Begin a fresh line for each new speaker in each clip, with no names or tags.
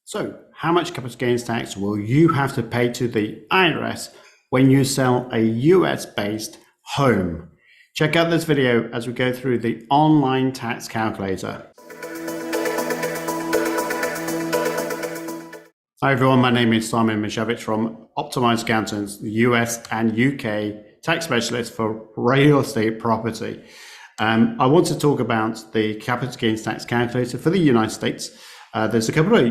So, how much capital gains tax will you have to pay to the IRS when you sell a US-based home? Check out this video as we go through the online tax calculator. Hi everyone, my name is Simon Misiewicz from Optimized Accountants, US and UK tax specialist for real estate property. I want to talk about the capital gains tax calculator for the United States. There's a couple of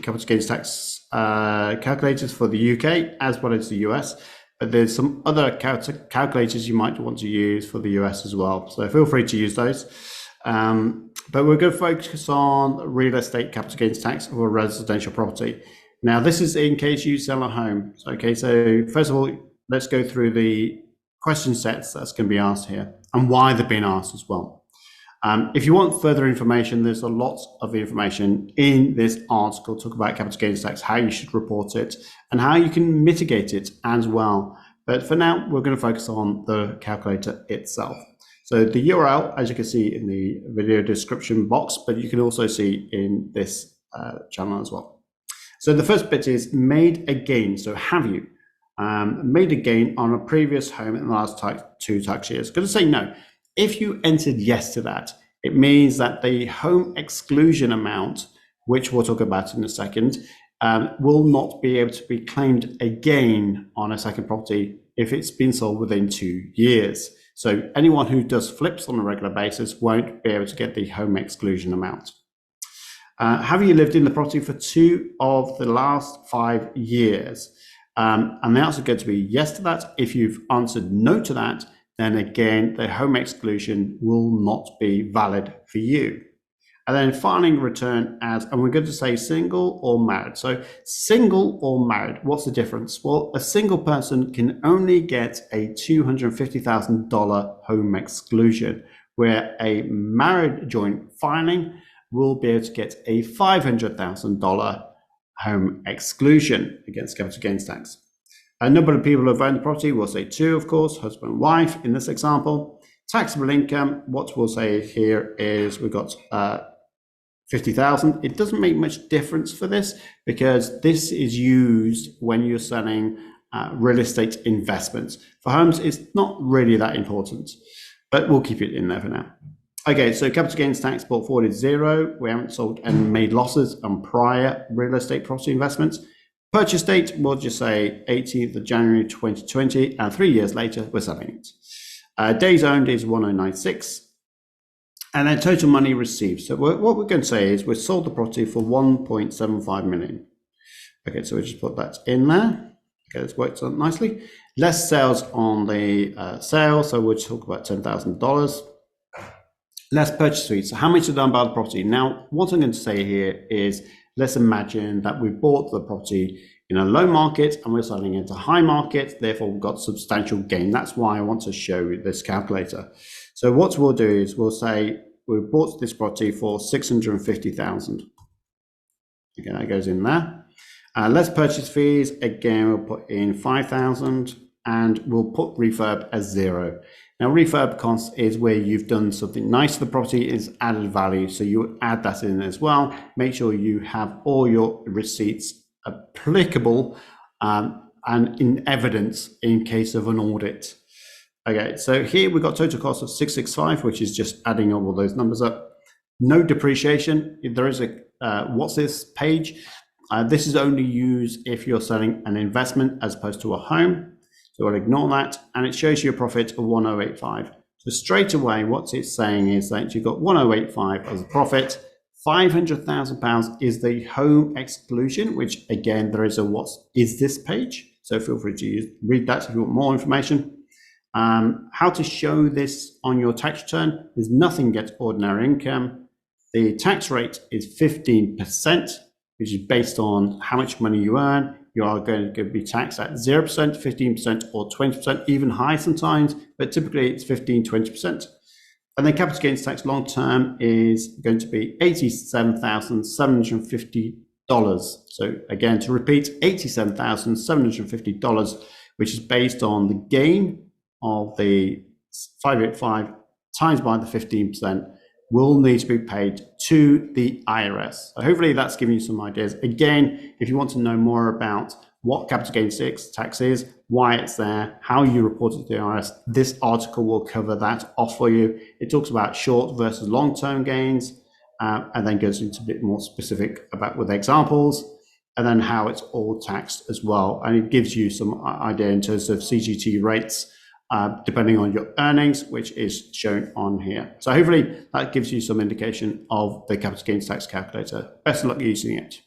capital gains tax calculators for the UK as well as the US, but there's some other calculators you might want to use for the US as well. So feel free to use those. But we're going to focus on real estate capital gains tax for residential property. Now, this is in case you sell a home. Okay, so first of all, let's go through the question sets that's going to be asked here and why they're being asked as well. If you want further information, there's a lot of information in this article talk about capital gains tax, how you should report it, and how you can mitigate it as well. But for now, we're going to focus on the calculator itself. So the URL, as you can see in the video description box, but you can also see in this channel as well. So the first bit is made a gain. So have you made a gain on a previous home in the last 2 tax years? Going to say no. If you entered yes to that, it means that the home exclusion amount, which we'll talk about in a second, will not be able to be claimed again on a second property if it's been sold within 2 years. So anyone who does flips on a regular basis won't be able to get the home exclusion amount. Have you lived in the property for 2 of the last 5 years? And the answer is going to be yes to that. If you've answered no to that, then again, the home exclusion will not be valid for you. And then filing return as, and we're going to say single or married. So single or married, what's the difference? Well, a single person can only get a $250,000 home exclusion, where a married joint filing will be able to get a $500,000 home exclusion against capital gains tax. A number of people who have owned the property will say 2, of course, husband and wife in this example. Taxable income, what we'll say here is we've got 50,000. It doesn't make much difference for this because this is used when you're selling real estate investments. For homes, it's not really that important, but we'll keep it in there for now. Okay, so capital gains tax brought forward is 0. We haven't sold and made losses on prior real estate property investments. Purchase date, we'll just say 18th of January 2020, and 3 years later, we're selling it. Days owned is 1096. And then total money received. So what we're going to say is we sold the property for 1.75 million. Okay, so we'll just put that in there. Okay, this works out nicely. Less sales on the sale, so we'll talk about $10,000. Less purchase fees. So how much is done by the property? Now, what I'm going to say here is, let's imagine that we bought the property in a low market and we're selling it at a high market, therefore we've got substantial gain. That's why I want to show this calculator. So what we'll do is we'll say we bought this property for 650,000. Okay, that goes in there. Less purchase fees, again, we'll put in 5,000 and we'll put refurb as 0. Now, refurb cost is where you've done something nice to the property, is added value. So you add that in as well. Make sure you have all your receipts applicable and in evidence in case of an audit. Okay, so here we've got total cost of 665, which is just adding all those numbers up. No depreciation. There is a what's this page? This is only used if you're selling an investment as opposed to a home. So I'll ignore that, and it shows you a profit of 1085. So straight away, what it's saying is that you've got 1085 as a profit. £500,000 is the home exclusion, which again, there is a what is this page. So feel free to read that if you want more information. How to show this on your tax return. There's nothing against ordinary income. The tax rate is 15%, which is based on how much money you earn. You are going to be taxed at 0%, 15%, or 20%, even higher sometimes, but typically it's 15, 20%. And then capital gains tax long term is going to be $87,750. So again, to repeat, $87,750, which is based on the gain of the 585 times by the 15%, will need to be paid to the IRS. So hopefully that's given you some ideas. Again, if you want to know more about what capital gains tax is, why it's there, how you report it to the IRS, this article will cover that off for you. It talks about short versus long-term gains, and then goes into a bit more specific about with examples, and then how it's all taxed as well. And it gives you some idea in terms of CGT rates, depending on your earnings, which is shown on here. So hopefully that gives you some indication of the capital gains tax calculator. Best of luck using it.